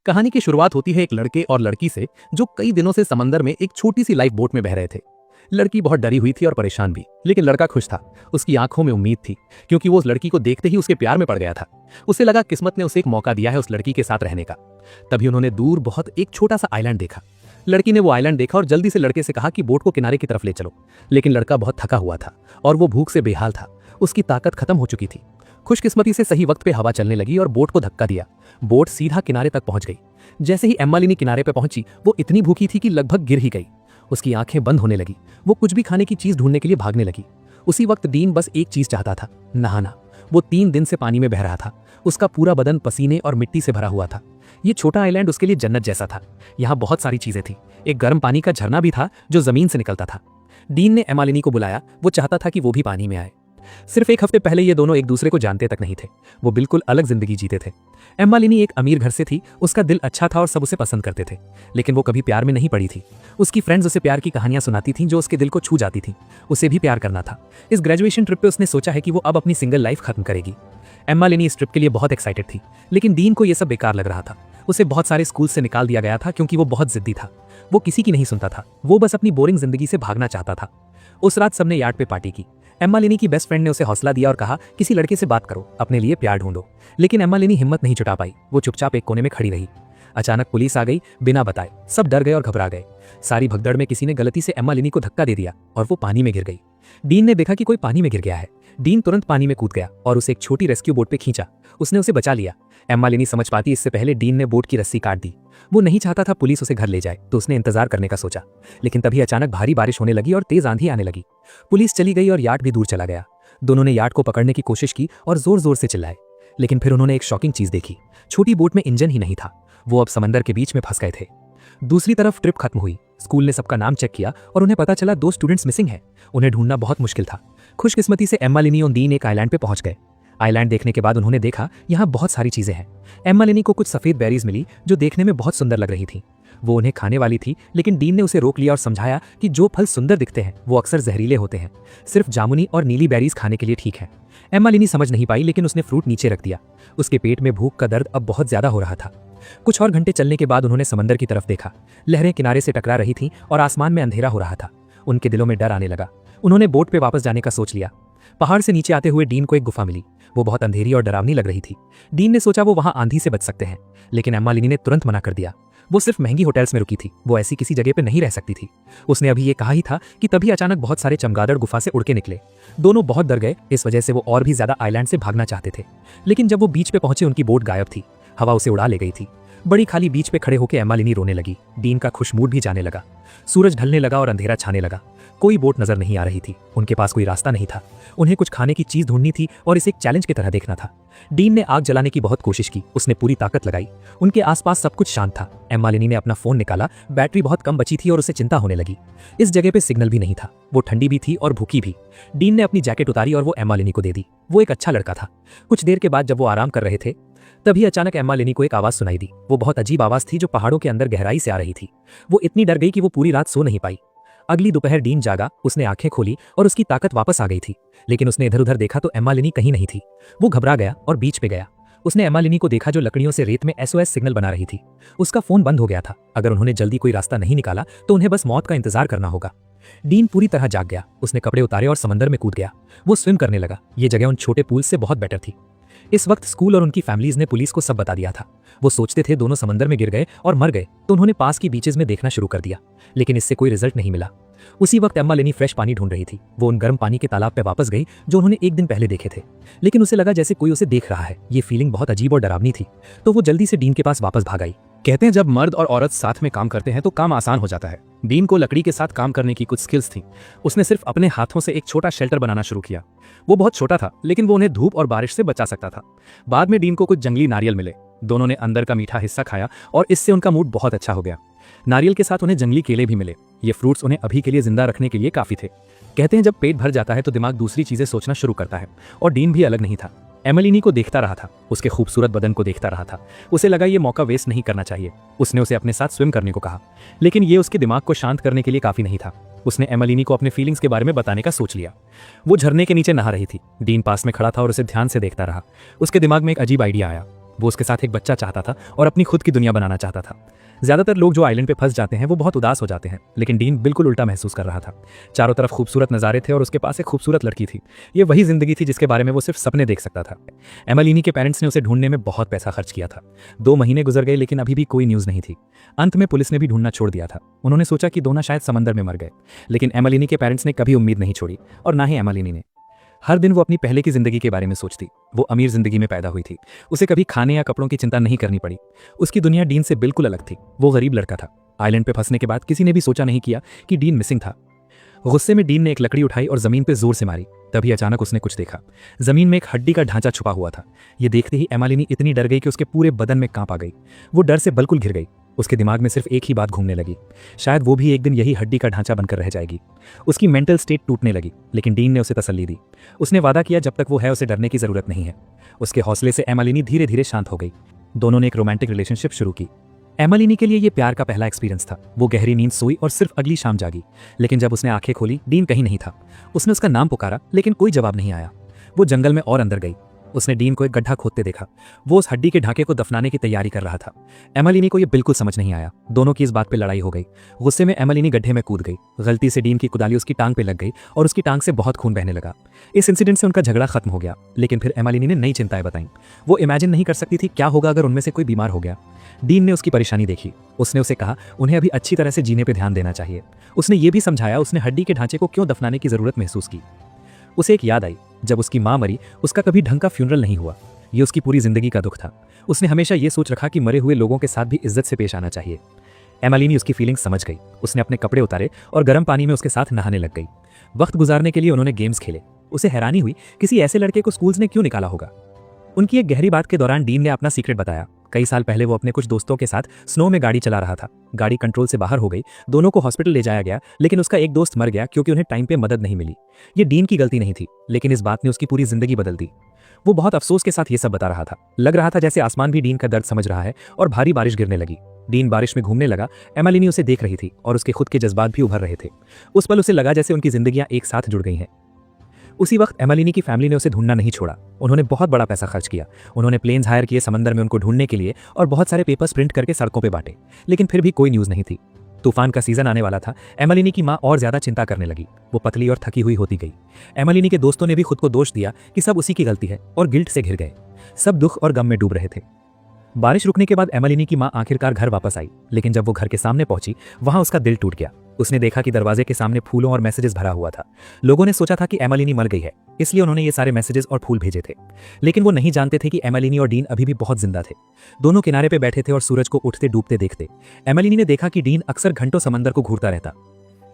कहानी की शुरुआत होती है एक लड़के और लड़की से जो कई दिनों से समंदर में एक छोटी सी लाइफ बोट में बह रहे थे। लड़की बहुत डरी हुई थी और परेशान भी, लेकिन लड़का खुश था। उसकी आंखों में उम्मीद थी, क्योंकि वो उस लड़की को देखते ही उसके प्यार में पड़ गया था। उसे लगा किस्मत ने उसे एक मौका दिया है उस लड़की के साथ रहने का। तभी उन्होंने दूर बहुत एक छोटा सा आइलैंड देखा। लड़की ने वो आइलैंड देखा और जल्दी से लड़के से कहा कि बोट को किनारे की तरफ ले चलो। लेकिन लड़का बहुत थका हुआ था और वो भूख से बेहाल था। उसकी ताकत खत्म हो चुकी थी। खुशकिस्मती से सही वक्त पे हवा चलने लगी और बोट को धक्का दिया। बोट सीधा किनारे तक पहुंच गई। जैसे ही एम्मालिनी किनारे पे पहुंची, वो इतनी भूखी थी कि लगभग गिर ही गई। उसकी आंखें बंद होने लगी। वो कुछ भी खाने की चीज ढूंढने के लिए भागने लगी। उसी वक्त डीन बस एक चीज चाहता था, नहाना। वो 3 दिन से पानी में बह रहा था। उसका पूरा बदन पसीने और मिट्टी से भरा हुआ था। ये छोटा आइलैंड उसके लिए जन्नत जैसा था। यहाँ बहुत सारी चीजें थी। एक गर्म पानी का झरना भी था जो जमीन से निकलता था। डीन ने एम्मालिनी को बुलाया। वो चाहता था कि वो भी पानी में आए। सिर्फ एक हफ्ते पहले ये दोनों एक दूसरे को जानते तक नहीं थे। वो बिल्कुल अलग जिंदगी जीते थे। एम्मालिनी एक अमीर घर से थी। उसका दिल अच्छा था और सब उसे पसंद करते थे, लेकिन वो कभी प्यार में नहीं पड़ी थी। उसकी फ्रेंड्स उसे प्यार की कहानियां सुनाती थीं जो उसके दिल को छू जाती थीं। उसे भी प्यार करना था। इस ग्रेजुएशन ट्रिप पे उसने सोचा है कि वो अब अपनी सिंगल लाइफ खत्म करेगी। एम्मालिनी इस ट्रिप के लिए बहुत एक्साइटेड थी, लेकिन डीन को यह सब बेकार लग रहा था। उसे बहुत सारे स्कूल से निकाल दिया गया था क्योंकि वो बहुत जिद्दी था। वो किसी की नहीं सुनता था। वो बस अपनी बोरिंग जिंदगी से भागना चाहता था। उस रात सबने यार्ड पे पार्टी की। एम्मालिनी की बेस्ट फ्रेंड ने उसे हौसला दिया और कहा, किसी लड़के से बात करो, अपने लिए प्यार ढूंढो। लेकिन एम्मालिनी हिम्मत नहीं जुटा पाई। वो चुपचाप एक कोने में खड़ी रही। अचानक पुलिस आ गई बिना बताए। सब डर गए और घबरा गए। सारी भगदड़ में किसी ने गलती से एम्मालिनी को धक्का दे दिया और वो पानी में गिर गई। डीन ने देखा कि कोई पानी में गिर गया है। डीन तुरंत पानी में कूद गया और उसे एक छोटी रेस्क्यू बोट पे खींचा। उसने उसे बचा लिया। एम्मालिनी समझ पाती इससे पहले डीन ने बोट की रस्सी काट दी। वो नहीं चाहता था पुलिस उसे घर ले जाए, तो उसने इंतजार करने का सोचा। लेकिन तभी अचानक भारी बारिश होने लगी और तेज आंधी आने लगी। पुलिस चली गई और यार्ड भी दूर चला गया। दोनों ने यार्ड को पकड़ने की कोशिश की और जोर जोर से चिल्लाए, लेकिन फिर उन्होंने एक शॉकिंग चीज देखी। छोटी बोट में इंजन ही नहीं था। वो अब समंदर के बीच में फंस गए थे। दूसरी तरफ ट्रिप खत्म हुई। स्कूल ने सबका नाम चेक किया और उन्हें पता चला 2 स्टूडेंट्स मिसिंग हैं। उन्हें ढूंढना बहुत मुश्किल था। खुशकिस्मती से एम्मालिनी और डीन एक आइलैंड पे पहुंच गए। आइलैंड देखने के बाद उन्होंने देखा यहाँ बहुत सारी चीजें हैं। एम्मालिनी को कुछ सफेद बेरीज मिली जो देखने में बहुत सुंदर लग रही थी। वो उन्हें खाने वाली थी, लेकिन डीन ने उसे रोक लिया और समझाया कि जो फल सुंदर दिखते हैं वो अक्सर जहरीले होते हैं। सिर्फ जामुनी और नीली बेरीज खाने के लिए ठीक है। एम्मालिनी समझ नहीं पाई, लेकिन उसने फ्रूट नीचे रख दिया। उसके पेट में भूख का दर्द अब बहुत ज्यादा हो रहा था। कुछ और घंटे चलने के बाद उन्होंने समंदर की तरफ देखा। लहरें किनारे से टकरा रही थीं और आसमान में अंधेरा हो रहा था। उनके दिलों में डर आने लगा। उन्होंने बोट पे वापस जाने का सोच लिया। पहाड़ से नीचे आते हुए डीन को एक गुफा मिली। वो बहुत अंधेरी और डरावनी लग रही थी। डीन ने सोचा वो वहां आंधी से बच सकते हैं, लेकिन एम्मालिनी ने तुरंत मना कर दिया। वो सिर्फ महंगी होटल्स में रुकी थी। वो ऐसी किसी जगह पे नहीं रह सकती थी। उसने अभी ये कहा ही था कि तभी अचानक बहुत सारे चमगादड़ गुफा से उड़ के निकले। दोनों बहुत डर गए। इस वजह से वो और भी ज्यादा आइलैंड से भागना चाहते थे, लेकिन जब वो बीच पे पहुंचे उनकी बोट गायब थी। हवा उसे उड़ा ले गई थी। बड़ी खाली बीच पे खड़े होकर एम्मालिनी रोने लगी। डीन का खुश मूड भी जाने लगा। सूरज ढलने लगा और अंधेरा छाने लगा। कोई बोट नजर नहीं आ रही थी। उनके पास कोई रास्ता नहीं था। उन्हें कुछ खाने की चीज ढूंढनी थी और इसे एक चैलेंज की तरह देखना था। डीन ने आग जलाने की बहुत कोशिश की। उसने पूरी ताकत लगाई। उनके आसपास सब कुछ शांत था। एम्मालिनी ने अपना फोन निकाला। बैटरी बहुत कम बची थी और उसे चिंता होने लगी। इस जगह पे सिग्नल भी नहीं था। वो ठंडी भी थी और भूखी भी। डीन ने अपनी जैकेट उतारी और वो एम्मालिनी को दे दी। वो एक अच्छा लड़का था। कुछ देर के बाद जब वो आराम कर रहे थे, तभी अचानक एम्मालिनी को एक आवाज सुनाई दी। वो बहुत अजीब आवाज थी जो पहाड़ों के अंदर गहराई से आ रही थी। वो इतनी डर गई कि वो पूरी रात सो नहीं पाई। अगली दोपहर डीन जागा। उसने आंखें खोली और उसकी ताकत वापस आ गई थी, लेकिन उसने इधर उधर देखा तो एम्मालिनी कहीं नहीं थी। वो घबरा गया और बीच पे गया। उसने एम्मालिनी को देखा जो लकड़ियों से रेत में SOS सिग्नल बना रही थी। उसका फोन बंद हो गया था। अगर उन्होंने जल्दी कोई रास्ता नहीं निकाला तो उन्हें बस मौत का इंतजार करना होगा। डीन पूरी तरह जाग गया। उसने कपड़े उतारे और समंदर में कूद गया। वो स्विम करने लगा। ये जगह उन छोटे पूल से बहुत बेटर थी। इस वक्त स्कूल और उनकी फैमिलीज ने पुलिस को सब बता दिया था। वो सोचते थे दोनों समंदर में गिर गए और मर गए, तो उन्होंने पास की बीचेस में देखना शुरू कर दिया, लेकिन इससे कोई रिजल्ट नहीं मिला। उसी वक्त एम्मालिनी फ्रेश पानी ढूंढ रही थी। वो उन गर्म पानी के तालाब पे वापस गई जो उन्होंने एक दिन पहले देखे थे, लेकिन उसे लगा जैसे कोई उसे देख रहा है। ये फीलिंग बहुत अजीब और डरावनी थी, तो वो जल्दी से डीन के पास वापस भाग आई। कहते हैं जब मर्द और औरत साथ में काम करते हैं तो काम आसान हो जाता है। डीन को लकड़ी के साथ काम करने की कुछ स्किल्स थी। उसने सिर्फ अपने हाथों से एक छोटा शेल्टर बनाना शुरू किया। वो बहुत छोटा था, लेकिन वो उन्हें धूप और बारिश से बचा सकता था। बाद में डीन को कुछ जंगली नारियल मिले। दोनों ने अंदर का मीठा हिस्सा खाया और इससे उनका मूड बहुत अच्छा हो गया। नारियल के साथ उन्हें जंगली केले भी मिले। ये फ्रूट्स उन्हें अभी के लिए जिंदा रखने के लिए काफी थे। कहते हैं जब पेट भर जाता है तो दिमाग दूसरी चीजें सोचना शुरू करता है, और डीन भी अलग नहीं था। एमिलिनी को देखता रहा था, उसके खूबसूरत बदन को देखता रहा था। उसे लगा ये मौका वेस्ट नहीं करना चाहिए। उसने उसे अपने साथ स्विम करने को कहा, लेकिन ये उसके दिमाग को शांत करने के लिए काफी नहीं था। उसने एमिलिनी को अपने फीलिंग्स के बारे में बताने का सोच लिया। वो झरने के नीचे नहा रही थी। डीन पास में खड़ा था और उसे ध्यान से देखता रहा। उसके दिमाग में एक अजीब आइडिया आया। वो उसके साथ एक बच्चा चाहता था और अपनी खुद की दुनिया बनाना चाहता था। ज्यादातर लोग जो आइलैंड पे फंस जाते हैं वो बहुत उदास हो जाते हैं, लेकिन डीन बिल्कुल उल्टा महसूस कर रहा था। चारों तरफ खूबसूरत नज़ारे थे और उसके पास एक खूबसूरत लड़की थी। ये वही जिंदगी थी जिसके बारे में वो सिर्फ सपने देख सकता था। एमिलिनी के पेरेंट्स ने उसे ढूंढने में बहुत पैसा खर्च किया था। 2 महीने गुजर गए लेकिन अभी भी कोई न्यूज़ नहीं थी। अंत में पुलिस ने भी ढूंढना छोड़ दिया था। उन्होंने सोचा कि दोनों शायद समंदर में मर गए, लेकिन एमिलिनी के पेरेंट्स ने कभी उम्मीद नहीं छोड़ी और ना ही एमिलिनी ने। हर दिन वो अपनी पहले की जिंदगी के बारे में सोचती। वो अमीर जिंदगी में पैदा हुई थी, उसे कभी खाने या कपड़ों की चिंता नहीं करनी पड़ी। उसकी दुनिया डीन से बिल्कुल अलग थी। वो गरीब लड़का था। आइलैंड पे फंसने के बाद किसी ने भी सोचा नहीं किया कि डीन मिसिंग था। गुस्से में डीन ने एक लकड़ी उठाई और जमीन पे जोर से मारी। तभी अचानक उसने कुछ देखा। जमीन में एक हड्डी का ढांचा छुपा हुआ था। ये देखते ही एमिलिनी इतनी डर गई कि उसके पूरे बदन में कांप आ गई। वो डर से बिल्कुल घिर गई। उसके दिमाग में सिर्फ एक ही बात घूमने लगी, शायद वो भी एक दिन यही हड्डी का ढांचा बनकर रह जाएगी। उसकी मेंटल स्टेट टूटने लगी, लेकिन डीन ने उसे तसल्ली दी। उसने वादा किया जब तक वो है उसे डरने की जरूरत नहीं है। उसके हौसले से एमिलिनी धीरे धीरे शांत हो गई। दोनों ने एक रोमांटिक रिलेशनशिप शुरू की। एमिलिनी के लिए ये प्यार का पहला एक्सपीरियंस था। वो गहरी नींद सोई और सिर्फ अगली शाम जागी, लेकिन जब उसने आंखें खोली डीन कहीं नहीं था। उसने उसका नाम पुकारा लेकिन कोई जवाब नहीं आया। वो जंगल में और अंदर गई। उसने डीन को एक गड्ढा खोदते देखा। वो उस हड्डी के ढांचे को दफनाने की तैयारी कर रहा था। एमिलिनी को यह बिल्कुल समझ नहीं आया। दोनों की इस बात पे लड़ाई हो गई। गुस्से में एमिलिनी गड्ढे में कूद गई। गलती से डीन की कुदाली उसकी टांग पे लग गई और उसकी टांग से बहुत खून बहने लगा। इस इंसिडेंट से उनका झगड़ा खत्म हो गया, लेकिन फिर एमिलिनी ने नई चिंताएं बताई। वो इमेजिन नहीं कर सकती थी क्या होगा अगर उनमें से कोई बीमार हो गया। डीन ने उसकी परेशानी देखी। उसने उसे कहा उन्हें अभी अच्छी तरह से जीने पे ध्यान देना चाहिए। उसने ये भी समझाया उसने हड्डी के ढांचे को क्यों दफनाने की जरूरत महसूस की। उसे एक याद आई, जब उसकी माँ मरी उसका कभी ढंग का फ्यूनरल नहीं हुआ। ये उसकी पूरी जिंदगी का दुख था। उसने हमेशा ये सोच रखा कि मरे हुए लोगों के साथ भी इज्जत से पेश आना चाहिए। एमिलिनी उसकी फीलिंग्स समझ गई। उसने अपने कपड़े उतारे और गर्म पानी में उसके साथ नहाने लग गई। वक्त गुजारने के लिए उन्होंने गेम्स खेले। उसे हैरानी हुई किसी ऐसे लड़के को स्कूल्स ने क्यों निकाला होगा। उनकी एक गहरी बात के दौरान डीन ने अपना सीक्रेट बताया। कई साल पहले वो अपने कुछ दोस्तों के साथ स्नो में गाड़ी चला रहा था। गाड़ी कंट्रोल से बाहर हो गई। दोनों को हॉस्पिटल ले जाया गया, लेकिन उसका एक दोस्त मर गया क्योंकि उन्हें टाइम पे मदद नहीं मिली। ये डीन की गलती नहीं थी, लेकिन इस बात ने उसकी पूरी जिंदगी बदल दी। वो बहुत अफसोस के साथ ये सब बता रहा था। लग रहा था जैसे आसमान भी डीन का दर्द समझ रहा है और भारी बारिश गिरने लगी। डीन बारिश में घूमने लगा। एमिलिनी उसे देख रही थी और उसके खुद के जज्बात भी उभर रहे थे। उस पल उसे लगा जैसे उनकी जिंदगियां एक साथ जुड़ गई हैं। उसी वक्त एमिलिनी की फैमिली ने उसे ढूंढना नहीं छोड़ा। उन्होंने बहुत बड़ा पैसा खर्च किया। उन्होंने प्लेन्स हायर किए समंदर में उनको ढूंढने के लिए और बहुत सारे पेपर्स प्रिंट करके सड़कों पे बांटे, लेकिन फिर भी कोई न्यूज़ नहीं थी। तूफान का सीजन आने वाला था। एमिलिनी की माँ और ज्यादा चिंता करने लगी। वो पतली और थकी हुई होती गई। एमिलिनी के दोस्तों ने भी खुद को दोष दिया कि सब उसी की गलती है और गिल्ट से घिर गए। सब दुख और गम में डूब रहे थे। बारिश रुकने के बाद एमिलिनी की माँ आखिरकार घर वापस आई, लेकिन जब वो घर के सामने पहुंची वहां उसका दिल टूट गया। उसने देखा कि दरवाजे के सामने फूलों और मैसेजेस भरा हुआ था। लोगों ने सोचा था कि एमिलिनी मर गई है, इसलिए उन्होंने ये सारे मैसेजेस और फूल भेजे थे, लेकिन वो नहीं जानते थे कि एमिलिनी और डीन अभी भी बहुत जिंदा थे। दोनों किनारे पे बैठे थे और सूरज को उठते डूबते देखते। एमिलिनी ने देखा कि डीन अक्सर घंटों समंदर को घूरता रहता।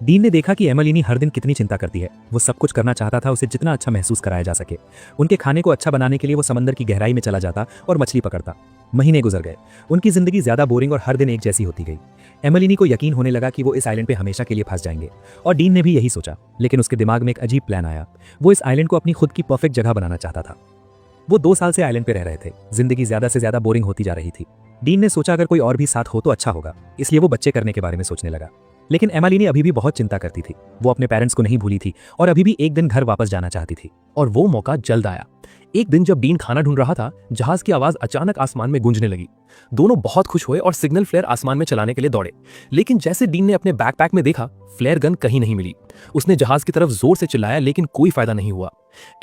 डीन ने देखा कि एमिलिनी हर दिन कितनी चिंता करती है। वो सब कुछ करना चाहता था उसे जितना अच्छा महसूस कराया जा सके। उनके खाने को अच्छा बनाने के लिए वो समंदर की गहराई में चला जाता और मछली पकड़ता। महीने गुजर गए। उनकी जिंदगी ज्यादा बोरिंग और हर दिन एक जैसी होती गई। एमिलिनी को यकीन होने लगा कि वो इस आइलैंड पे हमेशा के लिए फंस जाएंगे, और डीन ने भी यही सोचा। लेकिन उसके दिमाग में एक अजीब प्लान आया। वो इस आइलैंड को अपनी खुद की परफेक्ट जगह बनाना चाहता था। वो 2 साल से आइलैंड पे रह रहे थे। जिंदगी ज्यादा से ज्यादा बोरिंग होती जा रही थी। डीन ने सोचा अगर कोई और भी साथ हो तो अच्छा होगा, इसलिए वो बच्चे करने के बारे में सोचने लगा। लेकिन एमिलिनी अभी भी बहुत चिंता करती थी। वो अपने पेरेंट्स को नहीं भूली थी और अभी भी एक दिन घर वापस जाना चाहती थी। और वो मौका जल्द आया। एक दिन जब डीन खाना ढूंढ रहा था, जहाज की आवाज अचानक आसमान में गूंजने लगी। दोनों बहुत खुश हुए और सिग्नल फ्लेयर आसमान में चलाने के लिए दौड़े। लेकिन जैसे डीन ने अपने बैकपैक में देखा, फ्लेयर गन कहीं नहीं मिली। उसने जहाज की तरफ जोर से चिल्लाया, लेकिन कोई फायदा नहीं हुआ।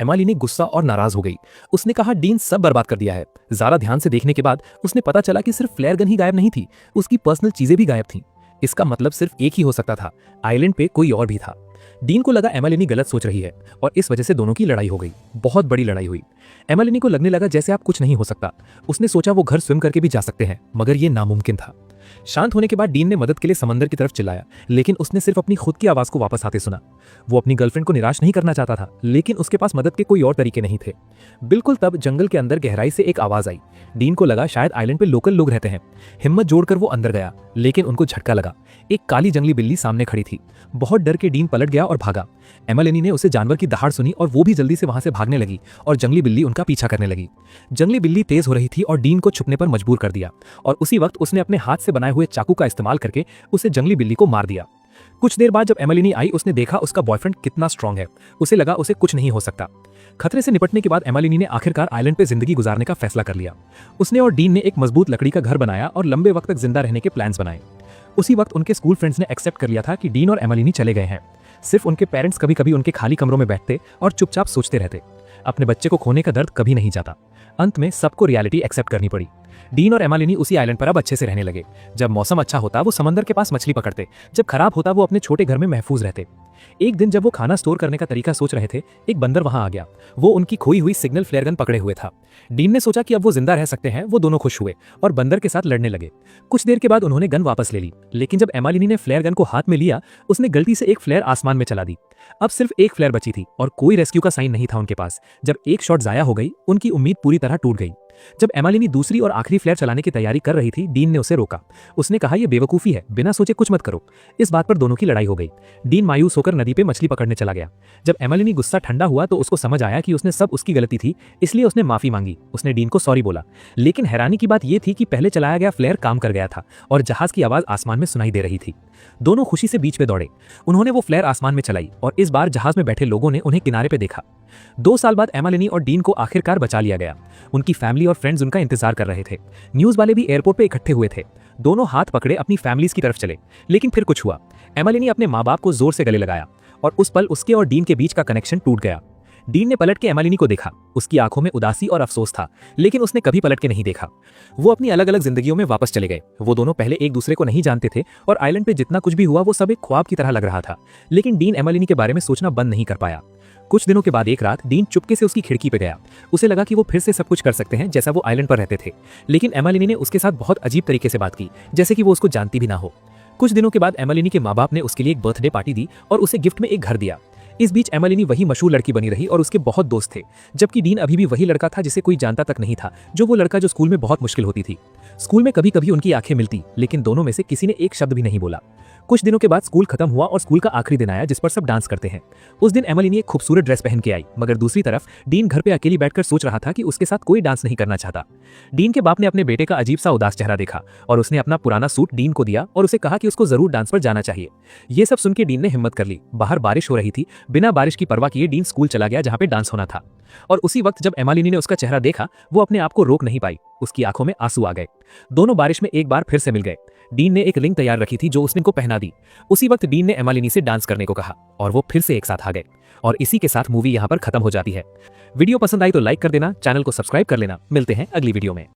एमिलिनी गुस्सा और नाराज हो गई। उसने कहा डीन सब बर्बाद कर दिया है। ज्यादा ध्यान से देखने के बाद उसने पता चला कि सिर्फ फ्लेयर गन ही गायब नहीं थी, उसकी पर्सनल चीजें भी गायब थीं। इसका मतलब सिर्फ एक ही हो सकता था, आइलैंड पे कोई और भी था। डीन को लगा एमिलिनी गलत सोच रही है और इस वजह से दोनों की लड़ाई हो गई। बहुत बड़ी लड़ाई हुई। एमिलिनी को लगने लगा जैसे अब कुछ नहीं हो सकता। उसने सोचा वो घर स्विम करके भी जा सकते हैं, मगर ये नामुमकिन था। शांत होने के बाद डीन ने मदद के लिए समंदर की तरफ चिल्लाया, लेकिन उसने सिर्फ अपनी खुद की आवाज को वापस आते सुना। वो अपनी गर्लफ्रेंड को निराश नहीं करना चाहता था, लेकिन उसके पास मदद के कोई और तरीके नहीं थे। बिल्कुल तब जंगल के अंदर गहराई से एक आवाज आई। डीन को लगा शायद आइलैंड पे लोकल लोग रहते हैं। हिम्मत जोड़कर वो अंदर गया, लेकिन उनको झटका लगा। एक काली जंगली बिल्ली सामने खड़ी थी। बहुत डर के डीन पलट गया और भागा। एमिलिनी ने उसे जानवर की दहाड़ सुनी और वो भी जल्दी से वहां से भागने लगी और जंगली बिल्ली उनका पीछा करने लगी। जंगली बिल्ली तेज हो रही थी और डीन को छुपने पर मजबूर कर दिया, और उसी वक्त उसने अपने हाथ से बनाए हुए चाकू का इस्तेमाल करके उसे जंगली बिल्ली को मार दिया। कुछ देर बाद जब एमिलिनी आई उसने देखा उसका बॉयफ्रेंड कितना स्ट्रांग है। उसे लगा उसे कुछ नहीं हो सकता। खतरे से निपटने के बाद एमिलिनी ने आखिरकार आइलैंड पे जिंदगी गुजारने का फैसला कर लिया। उसने और डीन ने एक मजबूत लकड़ी का घर बनाया और लंबे वक्त तक जिंदा रहने के प्लान्स बनाए। उसी वक्त उनके स्कूल फ्रेंड्स ने एक्सेप्ट कर लिया था कि डीन और एमिलिनी चले गए हैं। सिर्फ उनके पेरेंट्स कभी कभी उनके खाली कमरों में बैठते और चुपचाप सोचते रहते। अपने बच्चे को खोने का दर्द कभी नहीं जाता। अंत में सबको रियलिटी एक्सेप्ट करनी पड़ी। डीन और एमिलिनी उसी आइलैंड पर अब अच्छे से रहने लगे। जब मौसम अच्छा होता वो समंदर के पास मछली पकड़ते, जब खराब होता वो अपने छोटे घर में महफूज रहते। एक दिन जब वो खाना स्टोर करने का तरीका सोच रहे थे, एक बंदर वहां आ गया। वो उनकी खोई हुई सिग्नल फ्लेयर गन पकड़े हुए था। डीन ने सोचा कि अब वो जिंदा रह सकते हैं। वो दोनों खुश हुए और बंदर के साथ लड़ने लगे। कुछ देर के बाद उन्होंने गन वापस ले ली, लेकिन जब एमिलिनी ने फ्लेयर गन को हाथ में लिया, उसने गलती से एक फ्लेयर आसमान में चला दी। अब सिर्फ एक फ्लेयर बची थी और कोई रेस्क्यू का साइन नहीं था उनके पास। जब एक शॉट जाया हो गई, उनकी उम्मीद पूरी तरह टूट गई। जब एमिलिनी दूसरी और आखिरी फ्लेयर चलाने की तैयारी कर रही थी, डीन ने उसे रोका। उसने कहा, यह बेवकूफी है, बिना सोचे कुछ मत करो। इस बात पर दोनों की लड़ाई हो गई। डीन मायूस होकर नदी पे मछली पकड़ने चला गया। जब एमिलिनी गुस्सा ठंडा हुआ तो उसको समझ आया कि उसने सब उसकी गलती थी, इसलिए उसने माफी मांगी। उसने डीन को सॉरी बोला। लेकिन हैरानी की बात यह थी कि पहले चलाया गया फ्लेयर काम कर गया था और जहाज की आवाज आसमान में सुनाई दे रही थी। दोनों खुशी से बीच पे दौड़े। उन्होंने वो फ्लेयर आसमान में चलाई और इस बार जहाज में बैठे लोगों ने उन्हें किनारे पे देखा। 2 साल बाद एमिलिनी और डीन को आखिरकार बचा लिया गया। उनकी फैमिली और फ्रेंड्स उनका इंतजार कर रहे थे। न्यूज वाले भी एयरपोर्ट पे इकट्ठे हुए थे। दोनों हाथ पकड़े अपनी फैमिलीज की तरफ चले। लेकिन फिर कुछ हुआ। एमिलिनी अपने माँ बाप को जोर से गले लगाया और उस पल उसके और डीन के बीच का कनेक्शन टूट गया। डीन ने पलट के एमिलिनी को देखा। उसकी आंखों में उदासी और अफसोस था, लेकिन उसने कभी पलट के नहीं देखा। वो अपनी अलग अलग जिंदगियों में वापस चले गए। वो दोनों पहले एक दूसरे को नहीं जानते थे और आइलैंड पे जितना कुछ भी हुआ वो सब एक ख्वाब की तरह लग रहा था। लेकिन डीन एमिलिनी के बारे में सोचना बंद नहीं कर पाया। कुछ दिनों के बाद एक रात डीन चुपके से उसकी खिड़की पे गया। उसे लगा कि वो फिर से सब कुछ कर सकते हैं जैसा वो आइलैंड पर रहते थे। लेकिन एमिलिनी ने उसके साथ बहुत अजीब तरीके से बात की, जैसे कि वो उसको जानती भी ना हो। कुछ दिनों के बाद एमिलिनी के माँ बाप ने उसके लिए एक बर्थडे पार्टी दी और उसे गिफ्ट में एक घर दिया। इस बीच एमिलिनी वही मशहूर लड़की बनी रही और उसके बहुत दोस्त थे, जबकि डीन अभी भी वही लड़का था जिसे कोई जानता तक नहीं था, जो वो लड़का जो स्कूल में बहुत मुश्किल होती थी। स्कूल में कभी कभी उनकी आंखें मिलती, लेकिन दोनों में से किसी ने एक शब्द भी नहीं बोला। कुछ दिनों के बाद स्कूल खत्म हुआ और स्कूल का आखिरी दिन आया जिस पर सब डांस करते हैं। उस दिन एमिलिनी एक खूबसूरत ड्रेस पहन के आई, मगर दूसरी तरफ डीन घर पे अकेली बैठकर सोच रहा था कि उसके साथ कोई डांस नहीं करना चाहता। डीन के बाप ने अपने बेटे का अजीब सा उदास चेहरा देखा और उसने अपना पुराना सूट डीन को दिया और उसे कहा कि उसको जरूर डांस पर जाना चाहिए। ये सब सुन के डीन ने हिम्मत कर ली। बाहर बारिश हो रही थी। बिना बारिश की परवाह किए डीन स्कूल चला गया जहाँ पे डांस होना था। और उसी वक्त जब एमिलिनी ने उसका चेहरा देखा, वो अपने आप को रोक नहीं पाई। उसकी आंखों में आंसू आ गए। दोनों बारिश में एक बार फिर से मिल गए। डीन ने एक रिंग तैयार रखी थी जो उसने को पहना दी। उसी वक्त डीन ने एमिलिनी से डांस करने को कहा और वो फिर से एक साथ आ गए। और इसी के साथ मूवी यहाँ पर खत्म हो जाती है। वीडियो पसंद आई तो लाइक कर देना, चैनल को सब्सक्राइब कर लेना। मिलते हैं अगली वीडियो में।